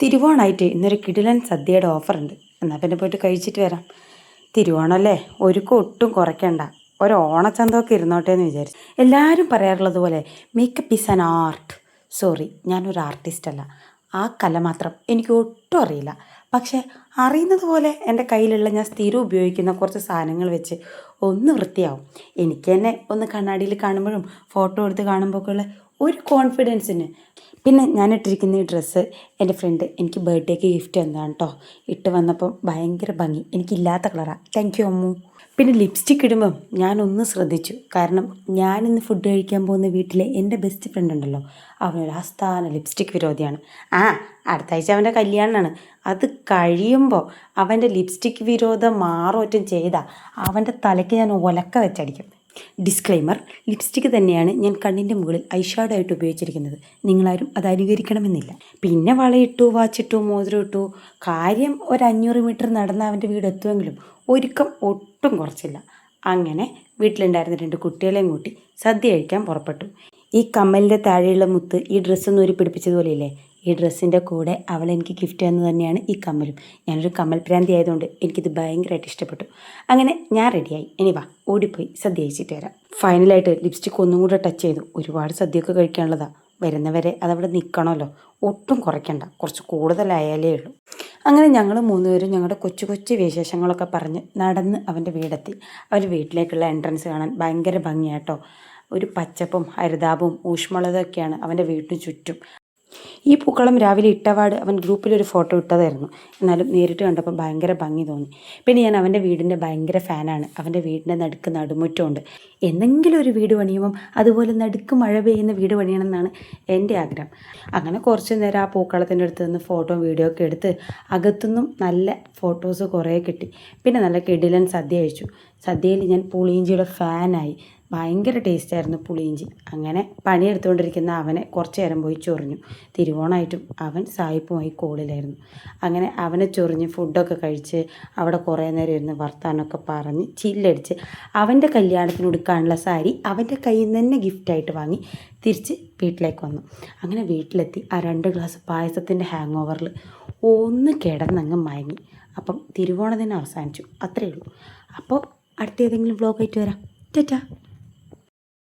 തിരുവോണമായിട്ട് ഇന്നൊരു കിടിലൻ സദ്യയുടെ ഓഫറുണ്ട്. എന്നാൽ പിന്നെ പോയിട്ട് കഴിച്ചിട്ട് വരാം. തിരുവോണമല്ലേ, ഒരുക്കം ഒട്ടും കുറയ്ക്കണ്ട. ഒരു ഓണച്ചന്തമൊക്കെ ഇരുന്നോട്ടെ എന്ന് വിചാരിച്ചു. എല്ലാവരും പറയാറുള്ളത് പോലെ makeup is an art. Sorry, ഞാനൊരു ആർട്ടിസ്റ്റ് അല്ല. ആ കല മാത്രം എനിക്ക് ഒട്ടും അറിയില്ല. പക്ഷേ അറിയുന്നത് പോലെ എൻ്റെ കയ്യിലുള്ള ഞാൻ സ്ഥിരം ഉപയോഗിക്കുന്ന കുറച്ച് സാധനങ്ങൾ വെച്ച് ഒന്ന് വൃത്തിയാവും. എനിക്ക് തന്നെ ഒന്ന് കണ്ണാടിയിൽ കാണുമ്പോഴും ഫോട്ടോ എടുത്ത് കാണുമ്പോഴൊക്കെ ഉള്ള ഒരു കോൺഫിഡൻസിന്. പിന്നെ ഞാൻ ഇട്ടിരിക്കുന്ന ഈ ഡ്രസ്സ് എൻ്റെ ഫ്രണ്ട് എനിക്ക് ബർത്ത്ഡേക്ക് ഗിഫ്റ്റ് തന്നതാണ് കേട്ടോ. ഇട്ട് വന്നപ്പം ഭയങ്കര ഭംഗി, എനിക്കില്ലാത്ത കളറാണ്. Thank you Ammu. പിന്നെ ലിപ്സ്റ്റിക് ഇടുമ്പം ഞാനൊന്ന് ശ്രദ്ധിച്ചു. കാരണം ഞാനിന്ന് ഫുഡ് കഴിക്കാൻ പോകുന്ന വീട്ടിലെ എൻ്റെ ബെസ്റ്റ് ഫ്രണ്ട് ഉണ്ടല്ലോ, അവനൊരു ആസ്ഥാന ലിപ്സ്റ്റിക് വിരോധിയാണ്. അടുത്ത ആഴ്ച അവൻ്റെ കല്യാണമാണ്. അത് കഴിയുമ്പോൾ അവൻ്റെ ലിപ്സ്റ്റിക് വിരോധം മാറോറ്റം ചെയ്താൽ അവൻ്റെ തലയ്ക്ക് ഞാൻ ഒലക്ക വെച്ചടിക്കും. ഡിസ്ക്ലെയിമർ: ലിപ്സ്റ്റിക്ക് തന്നെയാണ് ഞാൻ കണ്ണിൻ്റെ മുകളിൽ ഐഷാഡോ ആയിട്ട് ഉപയോഗിച്ചിരിക്കുന്നത്. നിങ്ങളാരും അത് അനുകരിക്കണമെന്നില്ല. പിന്നെ വളയിട്ടു, വാച്ചിട്ടു, മോതിരം ഇട്ടു. കാര്യം ഒരു 500 മീറ്റർ നടന്ന അവൻ്റെ വീട് എത്തുമെങ്കിലും ഒരുക്കം ഒട്ടും കുറച്ചില്ല. അങ്ങനെ വീട്ടിലുണ്ടായിരുന്ന 2 കുട്ടികളെയും കൂട്ടി സദ്യ കഴിക്കാൻ പുറപ്പെട്ടു. ഈ കമ്മലിൻ്റെ താഴെയുള്ള മുത്ത് ഈ ഡ്രസ്സൊന്നും ഒരു പിടിപ്പിച്ചതുപോലെയില്ലേ, ഈ ഡ്രസ്സിൻ്റെ കൂടെ അവൾ എനിക്ക് ഗിഫ്റ്റ് തന്നു തന്നെയാണ് ഈ കമ്മലും. ഞാനൊരു കമ്മൽ പ്രാന്തി ആയതുകൊണ്ട് എനിക്കിത് ഭയങ്കരമായിട്ട് ഇഷ്ടപ്പെട്ടു. അങ്ങനെ ഞാൻ റെഡിയായി. ഇനി വാ, ഓടിപ്പോയി സദ്യ കഴിച്ചിട്ട് വരാം. ഫൈനലായിട്ട് ലിപ്സ്റ്റിക് ഒന്നും കൂടെ ടച്ച് ചെയ്തു. ഒരുപാട് സദ്യയൊക്കെ കഴിക്കാനുള്ളതാണ്. വരുന്നവരെ അതവിടെ നിൽക്കണമല്ലോ. ഒട്ടും കുറയ്ക്കണ്ട, കുറച്ച് കൂടുതലായാലേ ഉള്ളൂ. അങ്ങനെ ഞങ്ങൾ 3 പേരും ഞങ്ങളുടെ കൊച്ചു കൊച്ചു വിശേഷങ്ങളൊക്കെ പറഞ്ഞ് നടന്ന് അവൻ്റെ വീടെത്തി. അവൻ്റെ വീട്ടിലേക്കുള്ള എൻട്രൻസ് കാണാൻ ഭയങ്കര ഭംഗിയാട്ടോ. ഒരു പച്ചപ്പും ഹരിതാപവും ഊഷ്മളതയൊക്കെയാണ് അവൻ്റെ വീട്ടിന് ചുറ്റും. ഈ പൂക്കളം രാവിലെ ഇട്ടപാട് അവൻ ഗ്രൂപ്പിലൊരു ഫോട്ടോ ഇട്ടതായിരുന്നു. എന്നാലും നേരിട്ട് കണ്ടപ്പോൾ ഭയങ്കര ഭംഗി തോന്നി. പിന്നെ ഞാൻ അവൻ്റെ വീടിൻ്റെ ഭയങ്കര ഫാനാണ്. അവൻ്റെ വീടിൻ്റെ നടുക്ക് നടുമുറ്റമുണ്ട്. എന്തെങ്കിലും ഒരു വീട് പണിയുമ്പം അതുപോലെ നടുക്ക് മഴ പെയ്യുന്ന വീട് പണിയണം എന്നാണ് എൻ്റെ ആഗ്രഹം. അങ്ങനെ കുറച്ച് നേരം ആ പൂക്കളത്തിൻ്റെ അടുത്ത് നിന്ന് ഫോട്ടോ വീഡിയോ ഒക്കെ എടുത്ത് അകത്തുനിന്നും നല്ല ഫോട്ടോസ് കുറേ കിട്ടി. പിന്നെ നല്ല കിടിലൻ സദ്യ കഴിച്ചു. സദ്യയിൽ ഞാൻ പുളിയിഞ്ചിയുടെ ഫാനായി. ഭയങ്കര ടേസ്റ്റായിരുന്നു പുളിയിഞ്ചി. അങ്ങനെ പണിയെടുത്തുകൊണ്ടിരിക്കുന്ന അവനെ കുറച്ച് നേരം പോയി ചൊറിഞ്ഞു. തിരുവോണമായിട്ടും അവൻ സായിപ്പുമായി കോളിലായിരുന്നു. അങ്ങനെ അവനെ ചൊറിഞ്ഞ് ഫുഡൊക്കെ കഴിച്ച് അവിടെ കുറേ നേരം ഇരുന്ന് വർത്താനമൊക്കെ പറഞ്ഞ് ചില്ലടിച്ച് അവൻ്റെ കല്യാണത്തിന് ഉടുക്കാനുള്ള സാരി അവൻ്റെ കയ്യിൽ നിന്ന് തന്നെ ഗിഫ്റ്റായിട്ട് വാങ്ങി തിരിച്ച് വീട്ടിലേക്ക് വന്നു. അങ്ങനെ വീട്ടിലെത്തി ആ 2 ഗ്ലാസ് പായസത്തിൻ്റെ ഹാങ് ഓവറിൽ ഒന്ന് കിടന്നങ്ങ് മയങ്ങി. അപ്പം തിരുവോണ ദിനം അവസാനിച്ചു. അത്രയേ ഉള്ളൂ. അപ്പോൾ അടുത്ത ഏതെങ്കിലും വ്ലോഗായിട്ട് വരാം. ടാറ്റാ.